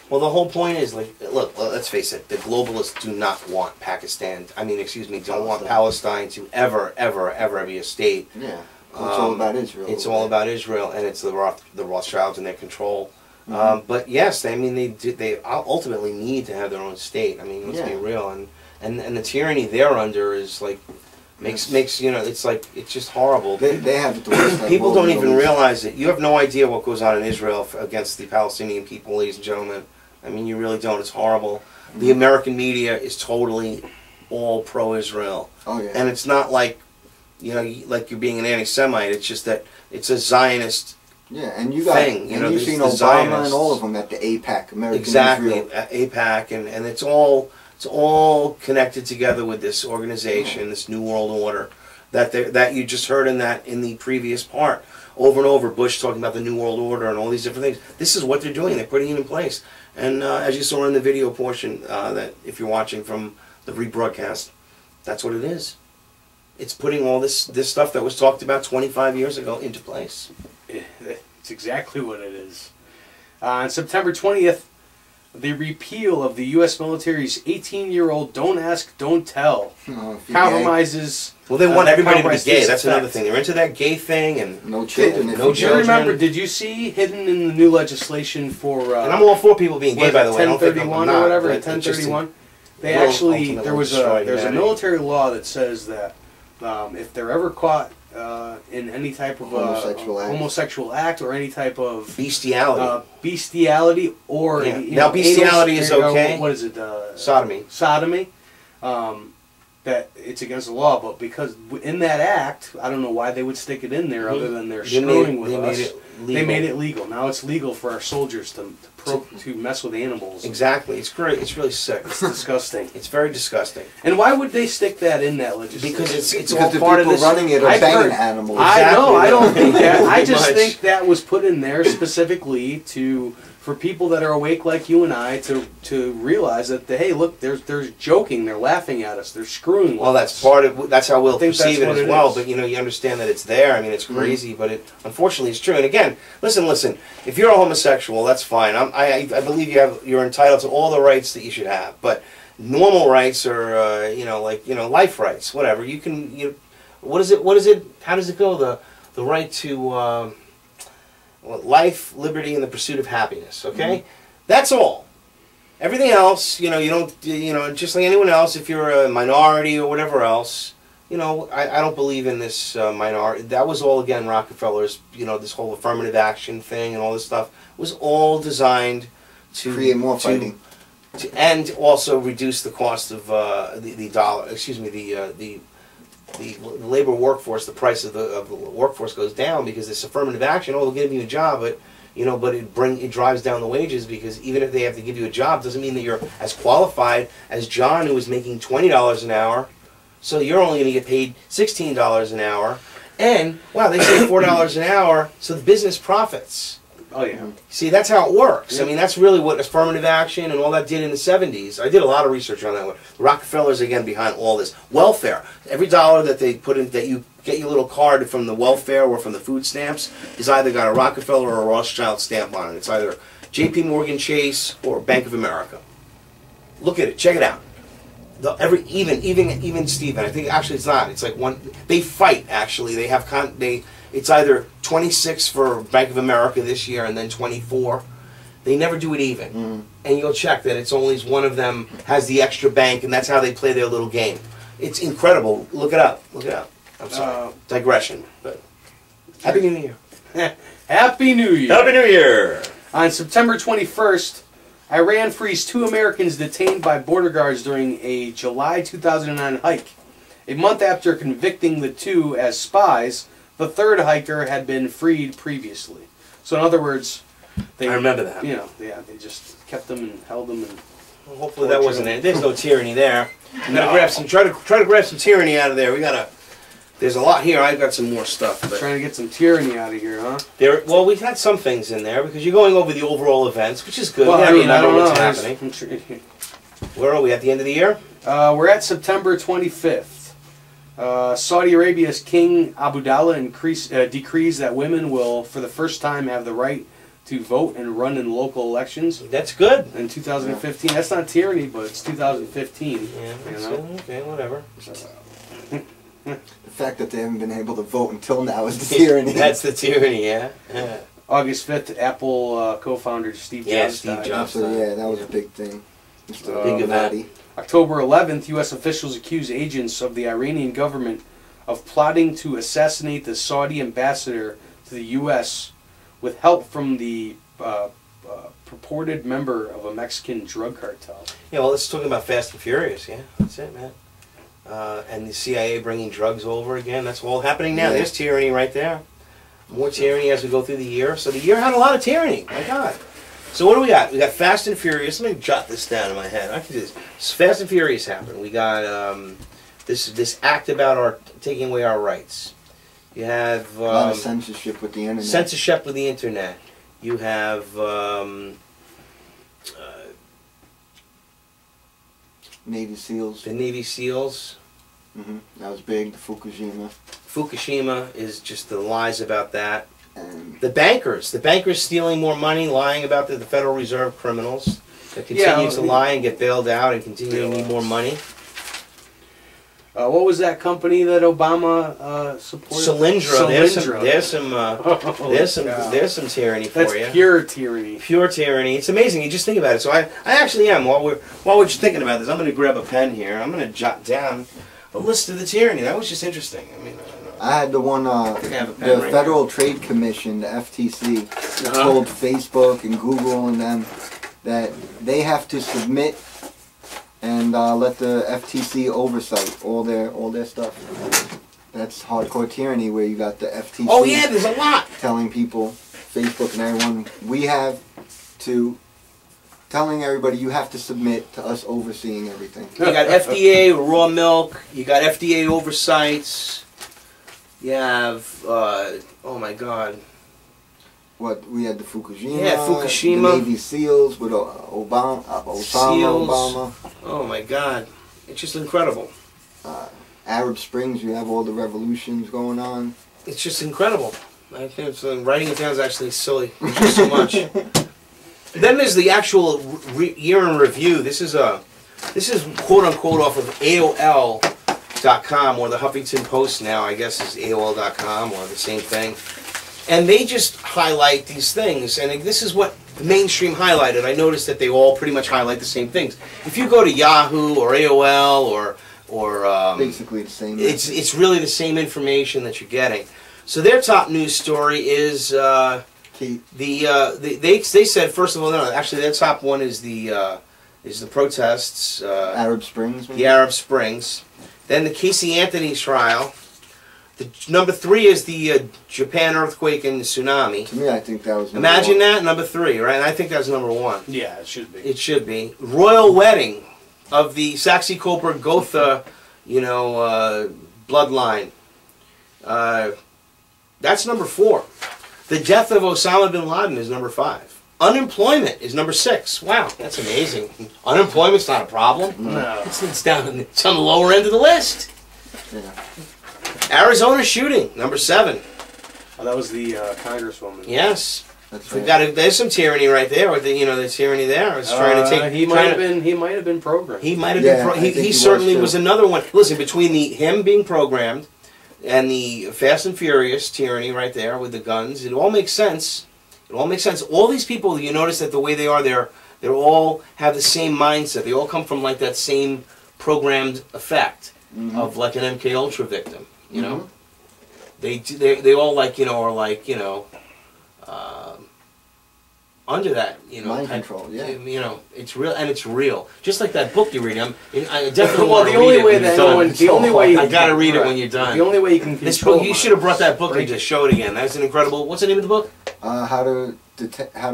Well, the whole point is, like, look, let's face it, the globalists do not want Pakistan, don't want Palestine to ever be a state. Yeah, it's all about Israel. It's all about Israel, and it's the Rothschilds and their control. But yes, they ultimately need to have their own state. I mean, let's be real, and the tyranny they're under is like, makes it's just horrible. They have the worst. People don't even realize it. You have no idea what goes on in Israel against the Palestinian people, ladies and gentlemen. I mean, you really don't. It's horrible. The American media is totally all pro-Israel. Oh yeah. And it's not like, like you're being an anti-Semite. It's just that it's a Zionist. Yeah, and you've seen Obama Zionists. and all of them at the APAC, American Exactly, Israel. APAC, and it's all connected together with this organization, this New World Order, that you just heard in the previous part. Over and over, Bush talking about the New World Order and all these different things. This is what they're doing. They're putting it in place. And as you saw in the video portion, that if you're watching from the rebroadcast, that's what it is. It's putting all this stuff that was talked about 25 years ago into place. It's exactly what it is. On September 20th, the repeal of the U.S. military's 18-year-old "Don't Ask, Don't Tell" compromises. Well, they want everybody to be gay. That's another thing. They're into that gay thing, and no children. No children. Remember? Did you see hidden in the new legislation for? And I'm all for people being gay, by the way. 1031 or whatever. 1031. They actually there's a military law that says that if they're ever caught in any type of homosexual act or any type of bestiality or now bestiality is okay. What is it? Sodomy. Sodomy. That it's against the law, but because in that act, I don't know why they would stick it in there other than they're screwing with us. They made it legal. Now it's legal for our soldiers to mess with animals. Exactly. It's great. It's really sick. It's disgusting. It's very disgusting. And why would they stick that in that legislation? Because it's all all part of this. Running it are banging animals. I know. I don't think that. I just think that was put in there specifically for people that are awake like you and I to realize that hey, look, they're joking, they're laughing at us, they're screwing. Well, that's part of that's how we'll perceive it as well. But you understand that it's there. I mean, it's crazy, but it unfortunately is true. And again, listen. If you're a homosexual, that's fine. I believe you're entitled to all the rights that you should have. But normal rights are life rights, whatever. What is it? How does it go? The right to life, liberty, and the pursuit of happiness. Okay, that's all. Everything else, you don't, just like anyone else. If you're a minority or whatever else, I don't believe in this minority. That was all again Rockefeller's. This whole affirmative action thing and all this stuff was all designed to create more fighting, and also reduce the cost of the dollar. Excuse me, the labor workforce, the price of the workforce goes down because this affirmative action. Oh, they'll give you a job, but it drives down the wages because even if they have to give you a job, doesn't mean that you're as qualified as John, who was making $20 an hour. So you're only going to get paid $16 an hour, and wow, they say $4 an hour, so the business profits. Oh yeah. See, that's how it works. I mean, that's really what affirmative action and all that did in the 70s. I did a lot of research on that one. The Rockefellers, again, behind all this. Welfare. Every dollar that they put in, that you get your little card from the welfare or from the food stamps, is either got a Rockefeller or a Rothschild stamp on it. It's either J.P. Morgan Chase or Bank of America. Look at it. Check it out. Even Stephen, I think actually it's not. It's like one. They fight actually. They have It's either 26 for Bank of America this year and then 24. They never do it even. And you'll check that it's only one of them has the extra bank, and that's how they play their little game. It's incredible. Look it up. Look it up. I'm sorry. Digression. But Happy New Year. Happy New Year. Happy New Year. On September 21st, Iran frees 2 Americans detained by border guards during a July 2009 hike. A month after convicting the 2 as spies, the 3rd hiker had been freed previously. So in other words, I remember that. They just kept them and held them and. Well, hopefully that wasn't it. There's no tyranny there. I'm gonna grab some. Try to grab some tyranny out of there. There's a lot here. I've got some more stuff. But trying to get some tyranny out of here, huh? Well, we've had some things in there because you're going over the overall events, which is good. Well, I don't know what's happening. Where are we at the end of the year? We're at September 25th. Saudi Arabia's King Abdullah decrees that women will, for the first time, have the right to vote and run in local elections. That's good. In 2015. That's not tyranny, but it's 2015. Yeah, you know? okay, whatever. The fact that they haven't been able to vote until now is the tyranny. That's the tyranny, yeah. August 5th, Apple co-founder Steve Jobs died. So yeah, that was a big thing. Big event. October 11th, U.S. officials accuse agents of the Iranian government of plotting to assassinate the Saudi ambassador to the U.S. with help from the purported member of a Mexican drug cartel. Yeah, well, let's talk about Fast and Furious, yeah. That's it, man. And the CIA bringing drugs over again. That's all happening now. There's tyranny right there. More tyranny as we go through the year. So the year had a lot of tyranny. My God. So what do we got? We got Fast and Furious. Let me jot this down in my head. I can do this. Fast and Furious happened. We got this act about our taking away our rights. You have a lot of censorship with the internet. Censorship with the internet. You have Navy SEALs. The Navy SEALs. That was big. The Fukushima. Fukushima is just the lies about that. And the bankers stealing more money, lying about the Federal Reserve criminals that continue to lie and get bailed out and continue to need more money. What was that company that Obama supported? Cylindra. There's some tyranny for you. That's pure tyranny. Pure tyranny. It's amazing. You just think about it. So I actually am. While we're just thinking about this, I'm going to grab a pen here. I'm going to jot down a list of the tyranny. That was just interesting. I mean, I had the one, the Federal Trade Commission, the FTC, told Facebook and Google and them that they have to submit and let the FTC oversight all their stuff. That's hardcore tyranny, where you got the FTC. Oh yeah, there's a lot telling people, Facebook and everyone, telling everybody you have to submit to us overseeing everything. You got FDA raw milk. You got FDA oversights. You have oh my God. What, we had the Fukushima. Yeah, Fukushima. The Navy SEALs with Osama. Oh my God, it's just incredible. Arab Springs, you have all the revolutions going on. It's just incredible. I think writing it down is actually silly. It's just so much. Then there's the actual year in review. This is quote unquote off of AOL.com, or the Huffington Post now, I guess, is AOL.com, or the same thing. And they just highlight these things, and this is what the mainstream highlighted. I noticed that they all pretty much highlight the same things. If you go to Yahoo or AOL or basically the same. It's really the same information that you're getting. So their top news story is they said, first of all, no, actually their top one is the protests. Arab Springs. Maybe? The Arab Springs. Then the Casey Anthony trial. The number 3 is the Japan earthquake and tsunami. To me, I think that was Imagine that, number 3, right? And I think that's number 1. Yeah, it should be. It should be. Royal wedding of the Saxe-Coburg Gotha, bloodline. That's number 4. The death of Osama bin Laden is number 5. Unemployment is number 6. Wow, that's amazing. Unemployment's not a problem. No. It's on the lower end of the list. Yeah. Arizona shooting, number 7. Oh, that was the Congresswoman. Yes. That's right. There's some tyranny right there. With the tyranny there. It's trying to take. He might have been programmed. He might have been. He certainly was another one. Listen, between him being programmed and the Fast and Furious tyranny right there with the guns, it all makes sense. It all makes sense. All these people, you notice that the way they are, they all have the same mindset. They all come from like that same programmed effect of like an MK Ultra victim. You know, they all are under that, mind control. Yeah, it's real, and it's real. Just like that book you're reading. I definitely well, the only way that I gotta read it when you're done. The only way you can this book, you should have brought that book and just show it again. That's an incredible. What's the name of the book? How to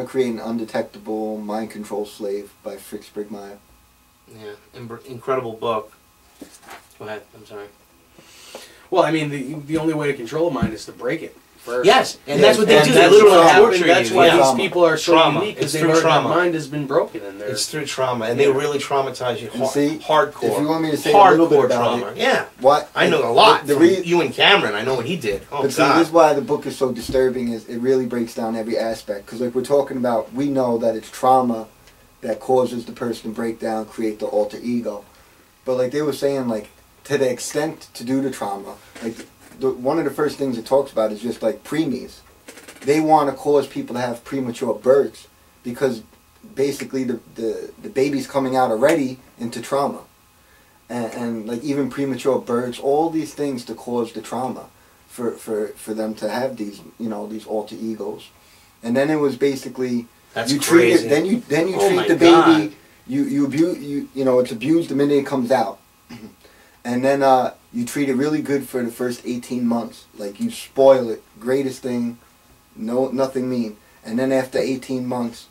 create an undetectable mind control slave by Fritz Brigmeyer. Yeah, incredible book. Go ahead. I'm sorry. Well, I mean, the only way to control a mind is to break it. first. Yes, and that's what they do. They literally torture you. That's why these people are so unique, because their mind has been broken in there. It's through trauma, and they really traumatize you. Hardcore. If you want me to say a little bit about trauma. it, yeah. What I know a lot. You and Cameron, I know what he did. Oh, but see, this is why the book is so disturbing. Is it really breaks down every aspect? Because like we're talking about, we know that it's trauma that causes the person to break down, create the alter ego. But like they were saying, like to the extent to do the trauma, like one of the first things it talks about is just like preemies. They want to cause people to have premature births because basically the baby's coming out already into trauma. And like even premature births, all these things to cause the trauma for them to have these, you know, these alter egos. And then it was basically that's you crazy. Treat it, then you treat the baby, you abuse, you know, it's abused the minute it comes out. And then you treat it really good for the first 18 months. Like you spoil it, greatest thing, nothing mean. And then after 18 months,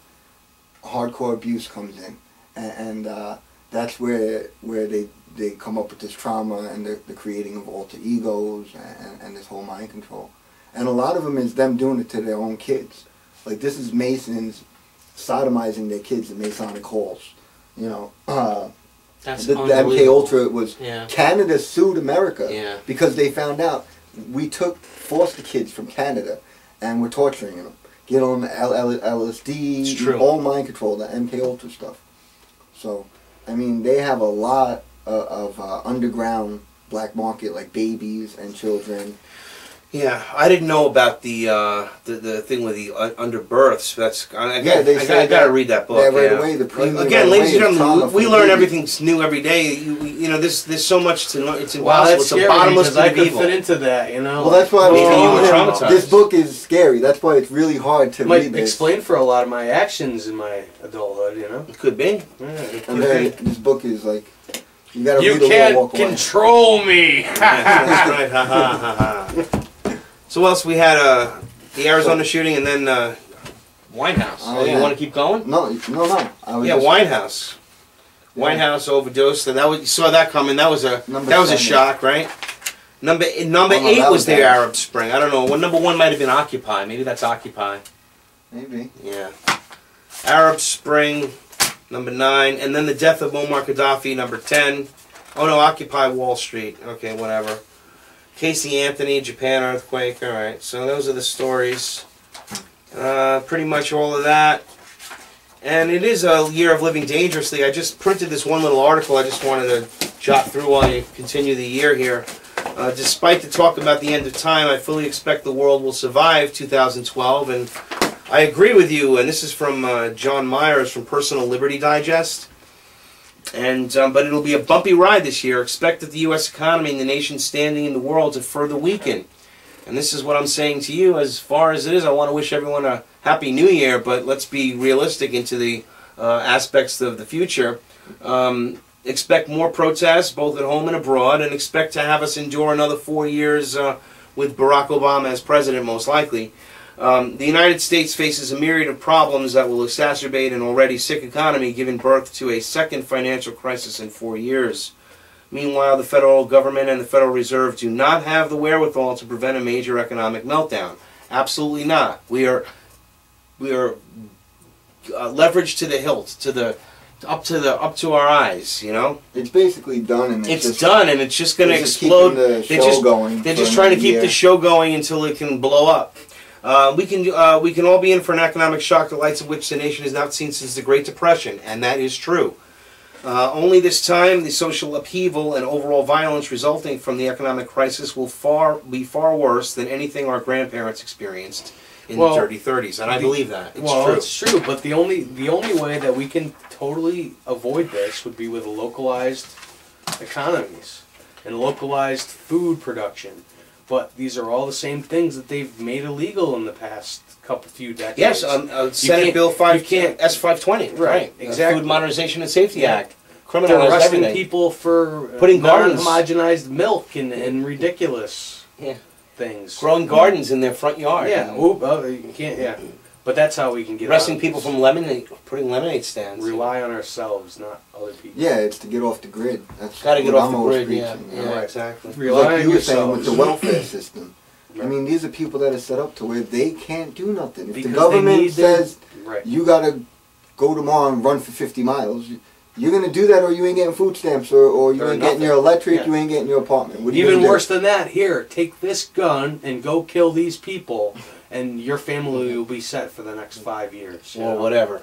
hardcore abuse comes in, and that's where they come up with this trauma and the creating of alter egos and this whole mind control. And a lot of them is them doing it to their own kids. Like this is Masons sodomizing their kids in Masonic halls. You know, that's the MK Ultra was Canada sued America because they found out we took foster kids from Canada and we're torturing them, get on LSD, all mind control, the MK Ultra stuff. So, I mean, they have a lot of underground black market, like babies and children. Yeah, I didn't know about the thing with the underbirths. That's I got to read that book. Yeah, right away. Again, ladies and gentlemen, we learn everything new every day. You know, there's so much to know. It's impossible. Wow, that's it's scary, a bottomless pit I of could evil. fit into that. You know. Well, that's why traumatized. this book is scary. That's why it's really hard to read. This. Explain for a lot of my actions in my adulthood. You know. It could be. Yeah, it and then this book is like. You gotta read can't control me. That's right. Ha ha ha ha. So what else we had? The Arizona shooting, and then Winehouse. Oh, you want to keep going? No. Winehouse. Winehouse overdosed, and you saw that coming. That was a shock, right? Number 8 was the Arab Spring. I don't know. Number 1 might have been Occupy. Maybe that's Occupy. Maybe. Yeah. Arab Spring, number 9, and then the death of Muammar Gaddafi, number 10. Oh no, Occupy Wall Street. Okay, whatever. Casey Anthony, Japan earthquake. All right, so those are the stories. Pretty much all of that. And it is a year of living dangerously. I just printed this one little article I just wanted to jot through while you continue the year here. Despite the talk about the end of time, I fully expect the world will survive 2012. And I agree with you. And this is from John Myers from Personal Liberty Digest. And but it'll be a bumpy ride this year. Expect that the U.S. economy and the nation's standing in the world to further weaken. And this is what I'm saying to you. As far as it is, I want to wish everyone a happy New Year. But let's be realistic into the aspects of the future. Expect more protests, both at home and abroad, and expect to have us endure another 4 years with Barack Obama as president, most likely. The United States faces a myriad of problems that will exacerbate an already sick economy, giving birth to a second financial crisis in 4 years. Meanwhile, the federal government and the Federal Reserve do not have the wherewithal to prevent a major economic meltdown. Absolutely not. We are leveraged to the hilt, up to our eyes. You know. It's basically done, and it's done, and it's just going to explode. They're just trying to keep the show going until it can blow up. We can all be in for an economic shock, the likes of which the nation has not seen since the Great Depression, and that is true. Only this time, the social upheaval and overall violence resulting from the economic crisis will be far worse than anything our grandparents experienced in the dirty 30s, and I believe that. It's true, but the only way that we can totally avoid this would be with localized economies and localized food production. But these are all the same things that they've made illegal in the past few decades. Yes, Senate Bill S520. Right, exactly. Food Modernization and Safety Act. They're arresting people for putting non-homogenized milk and ridiculous things. Growing gardens in their front yard. Yeah, you can't. Yeah, but that's how we can get arresting people from putting lemonade stands. Rely on ourselves, not other people. Yeah, it's to get off the grid. That's got to get off the grid. Preaching, yeah, exactly. Like you were saying with the welfare system. I mean, these are people that are set up to where they can't do nothing. If Because the government their- says Right. you gotta go tomorrow and run for 50 miles, you're gonna do that, or you ain't getting food stamps, or you Or ain't nothing. getting your electric, Yeah. you ain't getting your apartment. What are you Even gonna do? worse than that, here, take this gun and go kill these people, and your family will be set for the next 5 years. you Or know? whatever.